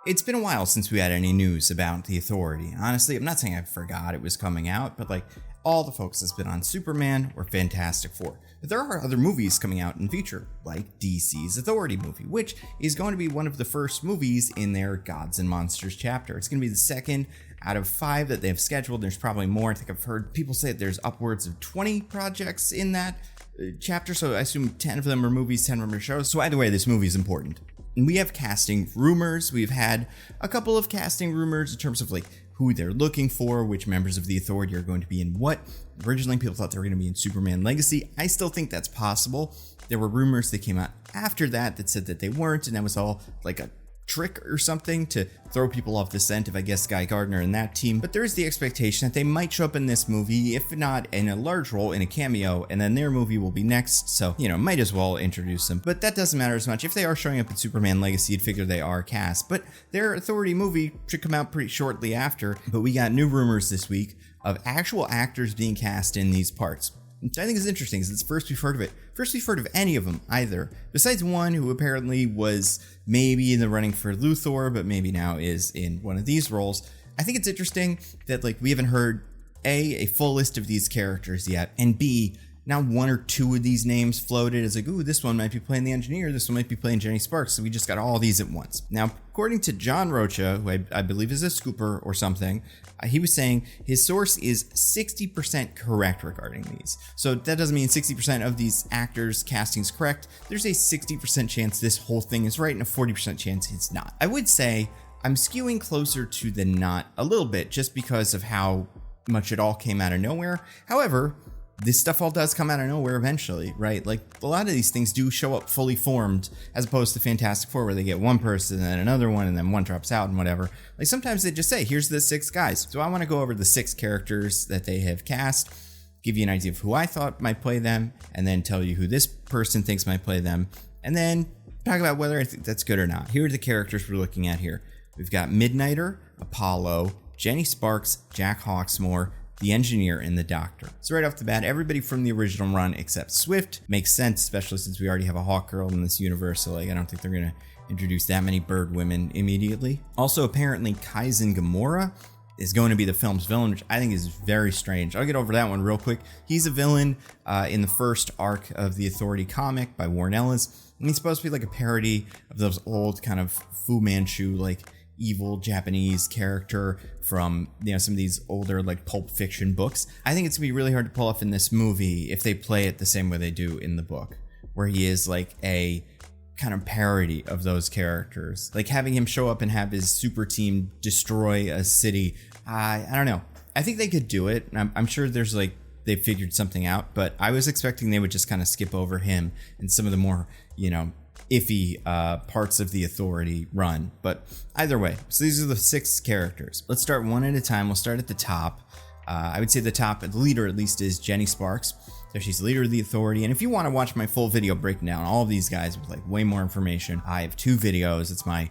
It's been a while since we had any news about the Authority. Honestly, I'm not saying I forgot it was coming out, but all the focus has been on Superman or Fantastic Four. But there are other movies coming out in the future, like DC's Authority movie, which is going to be one of the first movies in their Gods and Monsters chapter. It's going to be the second out of 5 that they have scheduled. There's probably more. I think I've heard people say that there's upwards of 20 projects in that chapter, so I assume 10 of them are movies, 10 of them are shows. So either way, this movie is important. And we have casting rumors. We've had a couple of casting rumors in terms of who they're looking for, which members of the Authority are going to be in what. Originally, people thought they were going to be in Superman Legacy. I still think that's possible. There were rumors that came out after that said that they weren't, and that was all like a trick or something to throw people off the scent of, I guess, Guy Gardner and that team. But there is the expectation that they might show up in this movie, if not in a large role, in a cameo, and then their movie will be next. So, might as well introduce them. But that doesn't matter as much. If they are showing up in Superman Legacy, you'd figure they are cast. But their Authority movie should come out pretty shortly after. But we got new rumors this week of actual actors being cast in these parts, which I think is interesting, because it's the first we've heard of it. First we've heard of any of them, either. Besides one who apparently was maybe in the running for Luthor, but maybe now is in one of these roles. I think it's interesting that we haven't heard A, full list of these characters yet, and B, now 1 or 2 of these names floated as ooh, this one might be playing the engineer, this one might be playing Jenny Sparks, so we just got all these at once. Now, according to John Rocha, who I believe is a scooper or something, he was saying his source is 60% correct regarding these. So that doesn't mean 60% of these actors' casting is correct. There's a 60% chance this whole thing is right and a 40% chance it's not. I would say I'm skewing closer to the not a little bit, just because of how much it all came out of nowhere. However, this stuff all does come out of nowhere eventually, right? A lot of these things do show up fully formed, as opposed to Fantastic Four, where they get one person and then another one and then one drops out and whatever. Sometimes they just say, here's the 6 guys. So I want to go over the 6 characters that they have cast, give you an idea of who I thought might play them, and then tell you who this person thinks might play them, and then talk about whether I think that's good or not. Here are the characters we're looking at here. We've got Midnighter, Apollo, Jenny Sparks, Jack Hawksmoor, the Engineer, and the Doctor. So right off the bat, everybody from the original run except Swift makes sense, especially since we already have a Hawk Girl in this universe, so I don't think they're gonna introduce that many bird women immediately. Also, apparently Kaizen Gamora is going to be the film's villain, which I think is very strange. I'll get over that one real quick. He's a villain in the first arc of the Authority comic by Warren Ellis, and he's supposed to be a parody of those old kind of Fu Manchu evil Japanese character from some of these older Pulp Fiction books. I think it's gonna be really hard to pull off in this movie if they play it the same way they do in the book, where he is a kind of parody of those characters. Having him show up and have his super team destroy a city, I don't know. I think they could do it. I'm sure there's they figured something out, but I was expecting they would just kind of skip over him and some of the more iffy parts of the Authority run. But either way, so these are the 6 characters. Let's start one at a time. We'll start at the top. I would say the leader at least, is Jenny Sparks. So she's the leader of the Authority. And if you want to watch my full video breaking down all of these guys with way more information, I have 2 videos. It's my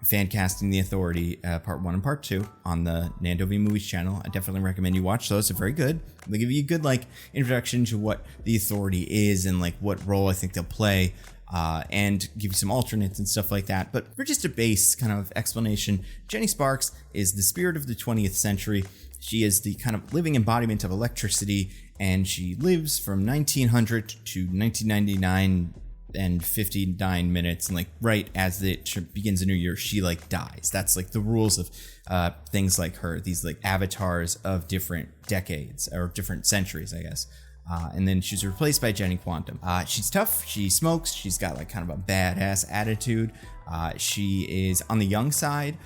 Fancasting the Authority part 1 and part 2 on the Nando V Movies channel. I definitely recommend you watch those. They're very good. They give you a good introduction to what the Authority is and what role I think they'll play. And give you some alternates and stuff like that. But for just a base kind of explanation, Jenny Sparks is the spirit of the 20th century. She is the kind of living embodiment of electricity, and she lives from 1900 to 1999 and 59 minutes, and right as it begins a new year, she dies. That's the rules of things like her, these avatars of different decades or different centuries, I guess. And then she's replaced by Jenny Quantum. She's tough, she smokes, she's got kind of a badass attitude. She is on the young side,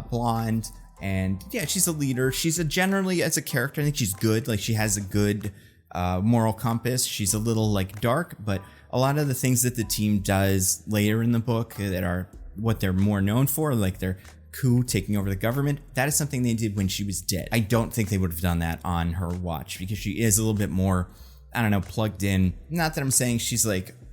blonde, and yeah, she's a leader. She's generally, as a character, I think she's good. She has a good moral compass. She's a little dark, but a lot of the things that the team does later in the book that are what they're more known for, their coup taking over the government, that is something they did when she was dead. I don't think they would have done that on her watch, because she is a little bit more, I don't know, plugged in. Not that I'm saying she's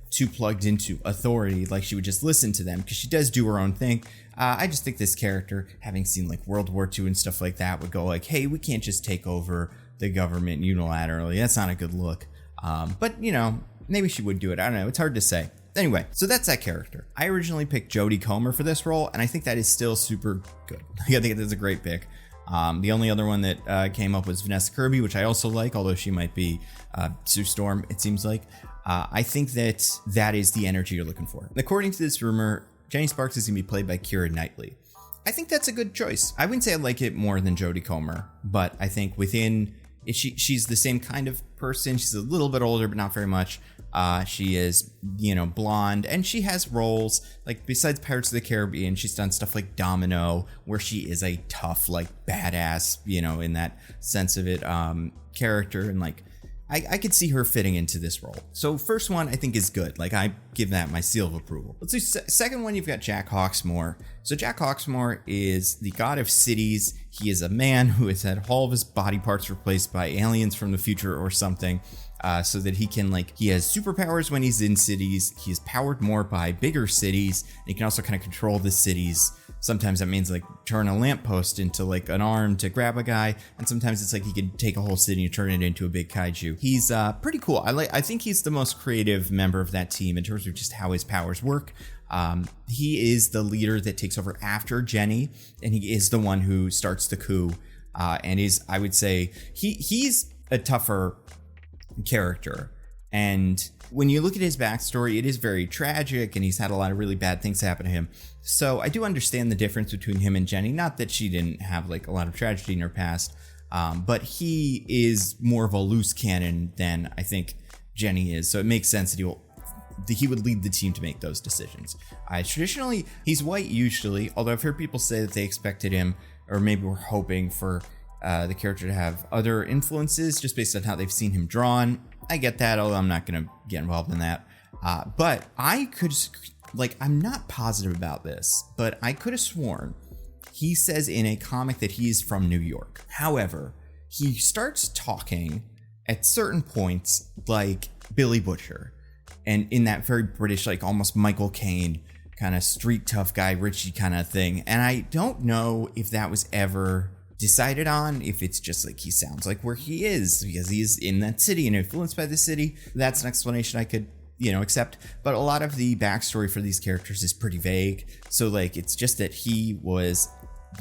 too plugged into Authority, she would just listen to them, because she does do her own thing. I just think this character, having seen World War II and stuff like that, would go hey, we can't just take over the government unilaterally. That's not a good look. But maybe she would do it. I don't know. It's hard to say. Anyway, so that's that character. I originally picked Jodie Comer for this role, and I think that is still super good. I think that's a great pick. The only other one that came up was Vanessa Kirby, which I also like, although she might be Sue Storm, it seems like. I think that is the energy you're looking for. According to this rumor, Jenny Sparks is going to be played by Keira Knightley. I think that's a good choice. I wouldn't say I like it more than Jodie Comer, but I think within it, she's the same kind of person. She's a little bit older, but not very much. She is, blonde, and she has roles like besides Pirates of the Caribbean, she's done stuff like Domino, where she is a tough, like badass, in that sense of it, character, and like I could see her fitting into this role. So first one I think is good. Like I give that my seal of approval. Let's do second one. You've got Jack Hawksmoor. So Jack Hawksmoor is the god of cities. He is a man who has had all of his body parts replaced by aliens from the future or something. So that he can he has superpowers when he's in cities. He is powered more by bigger cities. And he can also kind of control the cities. Sometimes that means turn a lamppost into an arm to grab a guy. And sometimes it's he could take a whole city and turn it into a big kaiju. He's pretty cool. I think he's the most creative member of that team in terms of just how his powers work. He is the leader that takes over after Jenny. And he is the one who starts the coup. And I would say he's a tougher character, and when you look at his backstory, it is very tragic, and he's had a lot of really bad things happen to him. So I do understand the difference between him and Jenny. Not that she didn't have a lot of tragedy in her past, but he is more of a loose cannon than I think Jenny is. So it makes sense that he would lead the team to make those decisions. Traditionally, he's white usually, although I've heard people say that they expected him, or maybe were hoping for the character to have other influences just based on how they've seen him drawn. I get that, although I'm not going to get involved in that. But I could, I'm not positive about this, but I could have sworn he says in a comic that he's from New York. However, he starts talking at certain points like Billy Butcher, and in that very British, almost Michael Caine kind of street tough guy, Richie kind of thing. And I don't know if that was ever decided on, if it's just he sounds like where he is because he's in that city and influenced by the city. That's an explanation I could accept, but a lot of the backstory for these characters is pretty vague. So it's just that he was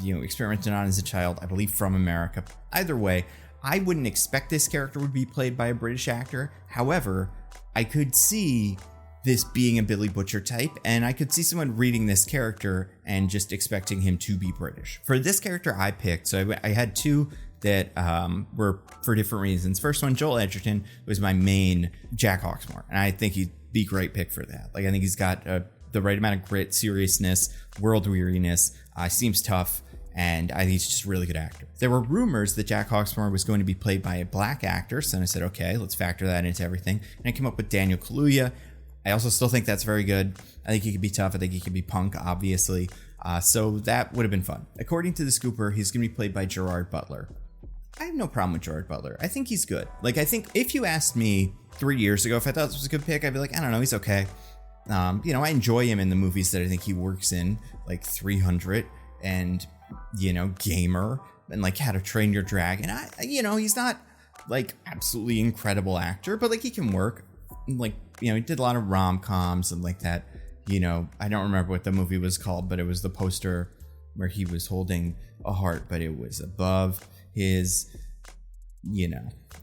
experimented on as a child, I believe from America. Either way, I wouldn't expect this character would be played by a British actor. However, I could see this being a Billy Butcher type, and I could see someone reading this character and just expecting him to be British. For this character I picked, so I had two that were for different reasons. First one, Joel Edgerton, was my main Jack Hawksmoor, and I think he'd be a great pick for that. I think he's got the right amount of grit, seriousness, world weariness, seems tough, and I think he's just a really good actor. There were rumors that Jack Hawksmoor was going to be played by a black actor, so I said, okay, let's factor that into everything. And I came up with Daniel Kaluuya. I also still think that's very good. I think he could be tough. I think he could be punk, obviously. So that would have been fun. According to the Scooper, he's going to be played by Gerard Butler. I have no problem with Gerard Butler. I think he's good. I think if you asked me 3 years ago if I thought this was a good pick, I'd be I don't know, he's okay. I enjoy him in the movies that I think he works in, 300 and, Gamer and How to Train Your Dragon. He's not absolutely incredible actor, but he can work. He did a lot of rom-coms and that, I don't remember what the movie was called, but it was the poster where he was holding a heart, but it was above his,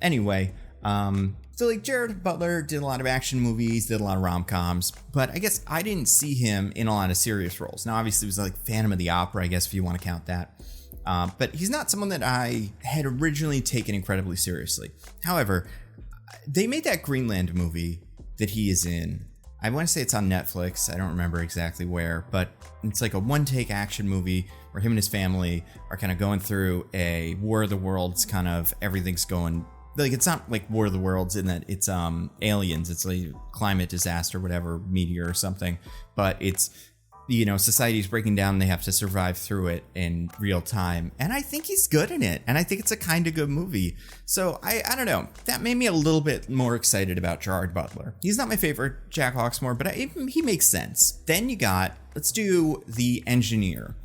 Anyway, so Gerard Butler did a lot of action movies, did a lot of rom-coms, but I guess I didn't see him in a lot of serious roles. Now, obviously, it was Phantom of the Opera, I guess, if you want to count that. But he's not someone that I had originally taken incredibly seriously. However, they made that Greenland movie that he is in. I want to say it's on Netflix. I don't remember exactly where, but it's a one-take action movie where him and his family are kind of going through a War of the Worlds kind of everything's going. It's not War of the Worlds in that it's aliens. It's climate disaster, whatever, meteor or something. But it's society's breaking down. They have to survive through it in real time. And I think he's good in it. And I think it's a kind of good movie. So I don't know. That made me a little bit more excited about Gerard Butler. He's not my favorite Jack Hawksmoor, but he makes sense. Then let's do the engineer.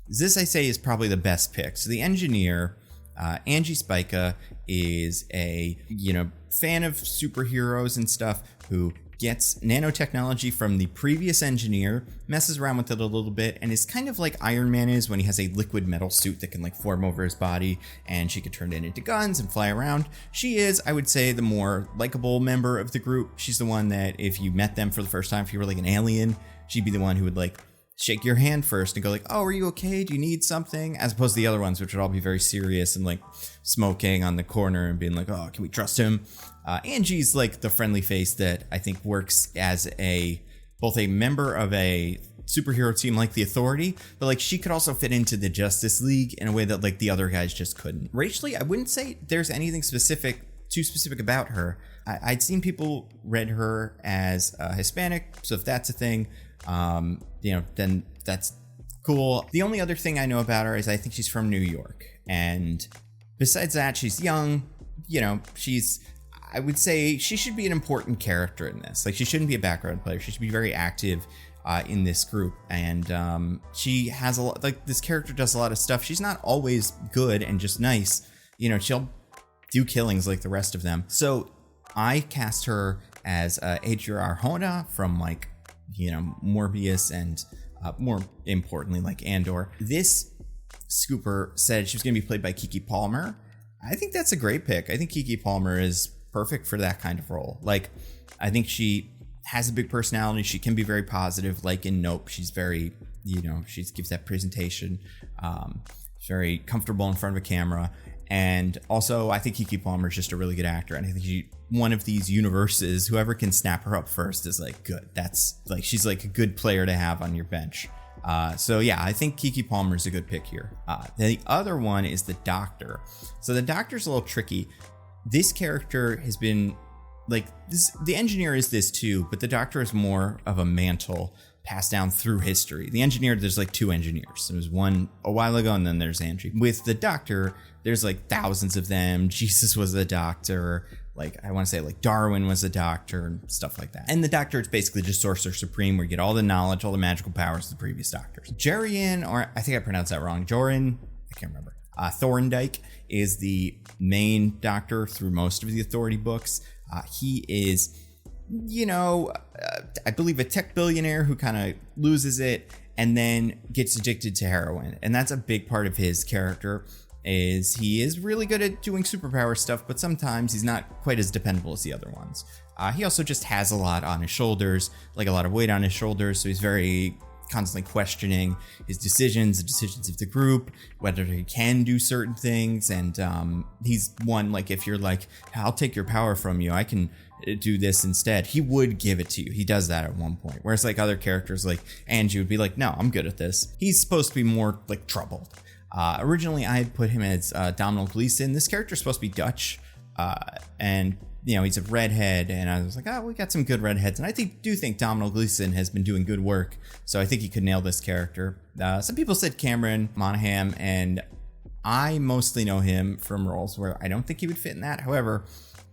This I say is probably the best pick. So the engineer, Angie Spica, is a, fan of superheroes and stuff who gets nanotechnology from the previous engineer, messes around with it a little bit, and is kind of like Iron Man is when he has a liquid metal suit that can like form over his body, and she could turn it into guns and fly around. She is, I would say, the more likable member of the group. She's the one that if you met them for the first time, if you were like an alien, she'd be the one who would like shake your hand first and go like, oh, are you okay? Do you need something? As opposed to the other ones, which would all be very serious and like smoking on the corner and being like, oh, can we trust him? Angie's like the friendly face that I think works as both a member of a superhero team like the Authority, but like she could also fit into the Justice League in a way that like the other guys just couldn't. Racially, I wouldn't say there's anything too specific about her. I'd seen people read her as Hispanic, so if that's a thing, then that's cool. The only other thing I know about her is I think she's from New York, and besides that, she's young. I would say she should be an important character in this. Like, she shouldn't be a background player. She should be very active in this group, and she has a lot. Like, this character does a lot of stuff. She's not always good and just nice. She'll do killings like the rest of them. So I cast her as Adria Arjona from like Morbius and more importantly like Andor. This scooper said she was going to be played by Keke Palmer. I think that's a great pick. I think Keke Palmer is perfect for that kind of role. Like, I think she has a big personality. She can be very positive. Like in Nope, she's very, she gives that presentation. She's very comfortable in front of a camera. And also, I think Keke Palmer is just a really good actor. And I think one of these universes, whoever can snap her up first is like good. That's like, she's like a good player to have on your bench. So yeah, I think Keke Palmer is a good pick here. The other one is the Doctor. So the Doctor's a little tricky. This character has been like this. The engineer is this too, but the Doctor is more of a mantle passed down through history. The engineer, there's like two engineers. There was one a while ago, and then there's Angie. With the Doctor, there's like thousands of them. Jesus was the Doctor. Like, I want to say like Darwin was a doctor and stuff like that. And the Doctor is basically just Sorcerer Supreme, where you get all the knowledge, all the magical powers of the previous Doctors. Jerian, or I think I pronounced that wrong, Joran, I can't remember. Thorndike is the main Doctor through most of the Authority books. He is, I believe a tech billionaire who kind of loses it and then gets addicted to heroin. And that's a big part of his character. He is really good at doing superpower stuff, but sometimes he's not quite as dependable as the other ones. He also just has a lot on his shoulders, like a lot of weight on his shoulders, so he's very constantly questioning his decisions, the decisions of the group, whether he can do certain things, and he's one, like, if you're like, I'll take your power from you, I can do this instead, he would give it to you. He does that at one point, whereas like other characters like Angie would be like, no, I'm good at this. He's supposed to be more like troubled. Originally, I had put him as Domhnall Gleeson. This character's supposed to be Dutch, and he's a redhead, and I was like, we got some good redheads, and I do think Domhnall Gleeson has been doing good work, so I think he could nail this character. Some people said Cameron Monaghan, and I mostly know him from roles where I don't think he would fit in that. However,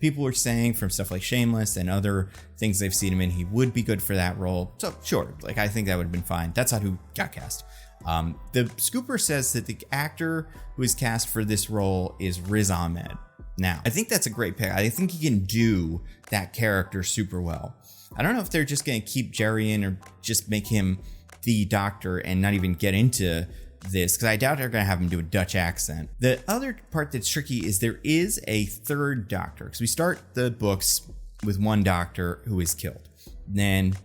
people were saying from stuff like Shameless and other things they've seen him in, he would be good for that role. So sure, like I think that would have been fine. That's not who got cast. The scooper says that the actor who is cast for this role is Riz Ahmed. Now, I think that's a great pick. I think he can do that character super well. I don't know if they're just going to keep Jerry in or just make him the Doctor and not even get into this, because I doubt they're going to have him do a Dutch accent. The other part that's tricky is there is a third Doctor, because we start the books with one Doctor who is killed. Then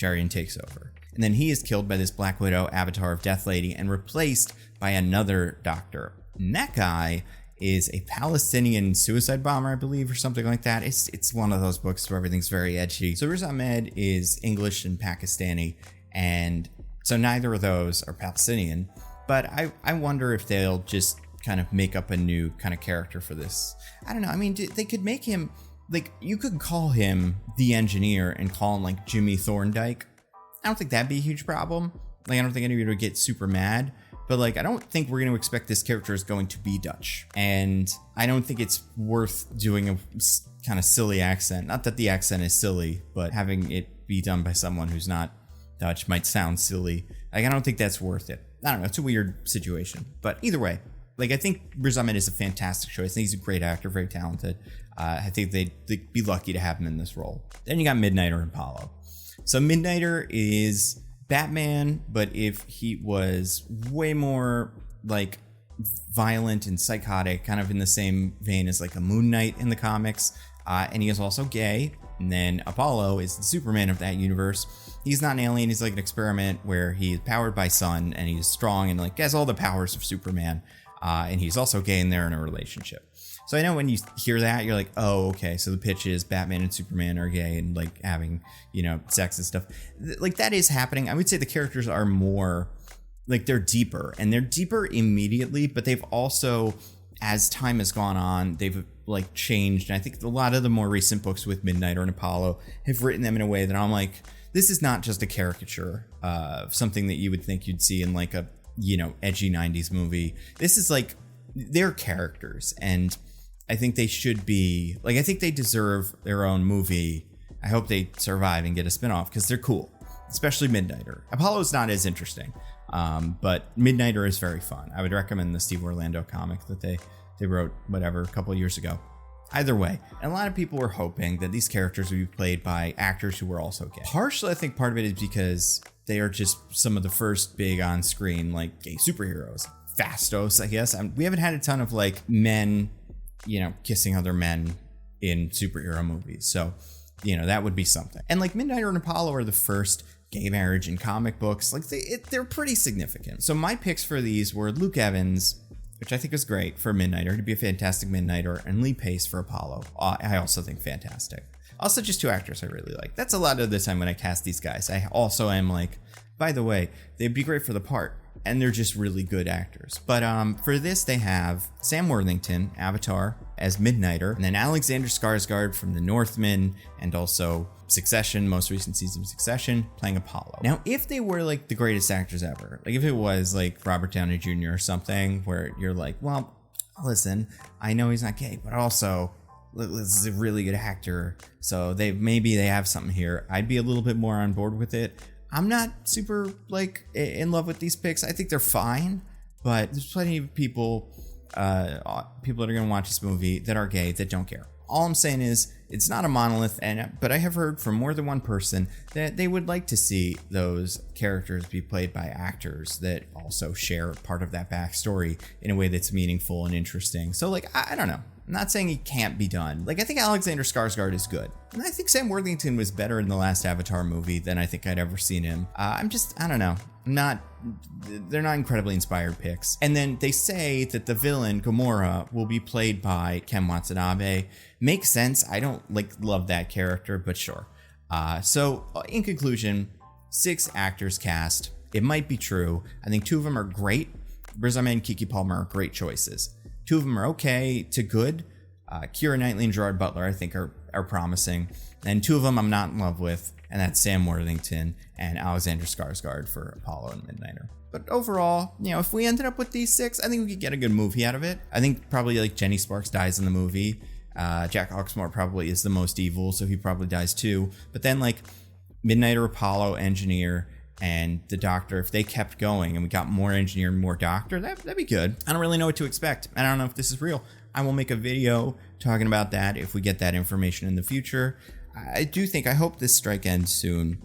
Jerian takes over. And then he is killed by this Black Widow avatar of Death Lady and replaced by another Doctor. And that guy is a Palestinian suicide bomber, I believe, or something like that. It's one of those books where everything's very edgy. So Riz Ahmed is English and Pakistani, and so neither of those are Palestinian. But I wonder if they'll just kind of make up a new kind of character for this. I don't know. I mean, they could make him, like, you could call him the Engineer and call him, like, Jimmy Thorndike. I don't think that'd be a huge problem. Like, I don't think anybody would get super mad. But, like, I don't think we're going to expect this character is going to be Dutch. And I don't think it's worth doing a kind of silly accent. Not that the accent is silly, but having it be done by someone who's not Dutch might sound silly. Like, I don't think that's worth it. I don't know. It's a weird situation. But either way, like, I think Riz Ahmed is a fantastic choice. I think he's a great actor, very talented. I think they'd be lucky to have him in this role. Then you got Midnighter and Apollo. So Midnighter is Batman, but if he was way more like violent and psychotic, kind of in the same vein as like a Moon Knight in the comics, and he is also gay. And then Apollo is the Superman of that universe. He's not an alien, he's like an experiment where he's powered by sun and he's strong and like has all the powers of Superman, and he's also gay and they're in a relationship. So I know when you hear that, you're like, oh, okay, so the pitch is Batman and Superman are gay and like having, you know, sex and stuff. Like that is happening. I would say the characters are more like they're deeper, and they're deeper immediately, but they've also, as time has gone on, they've like changed. And I think a lot of the more recent books with Midnighter and Apollo have written them in a way that I'm like, this is not just a caricature of something that you would think you'd see in like a, you know, edgy 90s movie. This is like, they're characters, and I think they should be, like, I think they deserve their own movie. I hope they survive and get a spinoff because they're cool, especially Midnighter. Apollo's not as interesting, but Midnighter is very fun. I would recommend the Steve Orlando comic that they wrote, whatever, a couple of years ago. Either way, and a lot of people were hoping that these characters would be played by actors who were also gay. Partially, I think part of it is because they are just some of the first big on-screen, like, gay superheroes. Fastos, I guess. We haven't had a ton of, like, men, you know, kissing other men in superhero movies. So, you know, that would be something. And, like, Midnighter and Apollo are the first gay marriage in comic books. Like, they're pretty significant. So my picks for these were Luke Evans, which I think is great for Midnighter, to be a fantastic Midnighter, and Lee Pace for Apollo. I also think fantastic. Also, just two actors I really like. That's a lot of the time when I cast these guys. I also am like, by the way, they'd be great for the part, and they're just really good actors. But for this, they have Sam Worthington, Avatar, as Midnighter, and then Alexander Skarsgård from The Northman, and also Succession, most recent season of Succession, playing Apollo. Now, if they were like the greatest actors ever, like if it was like Robert Downey Jr. or something, where you're like, well, listen, I know he's not gay, but also this is a really good actor, so maybe they have something here, I'd be a little bit more on board with it. I'm not super like in love with these picks. I think they're fine, but there's plenty of people that are going to watch this movie that are gay that don't care. All I'm saying is it's not a monolith, but I have heard from more than one person that they would like to see those characters be played by actors that also share part of that backstory in a way that's meaningful and interesting. So, like, I don't know. I'm not saying it can't be done. Like, I think Alexander Skarsgård is good. And I think Sam Worthington was better in the last Avatar movie than I think I'd ever seen him. I don't know. They're not incredibly inspired picks. And then they say that the villain, Gamora, will be played by Ken Watanabe. Makes sense. I don't love that character, but sure. So in conclusion, 6 actors cast. It might be true. I think 2 of them are great. Riz Ahmed and Keke Palmer are great choices. 2 of them are okay to good. Keira Knightley and Gerard Butler, I think, are promising. And 2 of them I'm not in love with, and that's Sam Worthington and Alexander Skarsgård for Apollo and Midnighter. But overall, you know, if we ended up with these 6, I think we could get a good movie out of it. I think probably like Jenny Sparks dies in the movie. Jack Hawksmoor probably is the most evil, so he probably dies too. But then like Midnighter, Apollo, Engineer, and the Doctor, if they kept going and we got more Engineer and more Doctor, that'd be good. I don't really know what to expect. I don't know if this is real. I will make a video talking about that if we get that information in the future. I hope this strike ends soon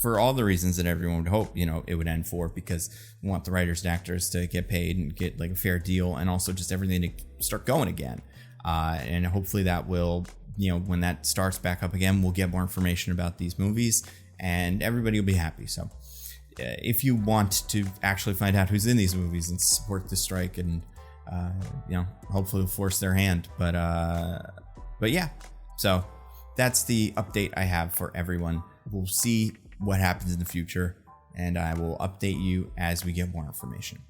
for all the reasons that everyone would hope, you know, it would end for, because we want the writers and actors to get paid and get like a fair deal, and also just everything to start going again. And hopefully that will, you know, when that starts back up again, we'll get more information about these movies and everybody will be happy. So if you want to actually find out who's in these movies and support the strike, and you know, hopefully force their hand, but yeah, so that's the update I have for everyone. We'll see what happens in the future, and I will update you as we get more information.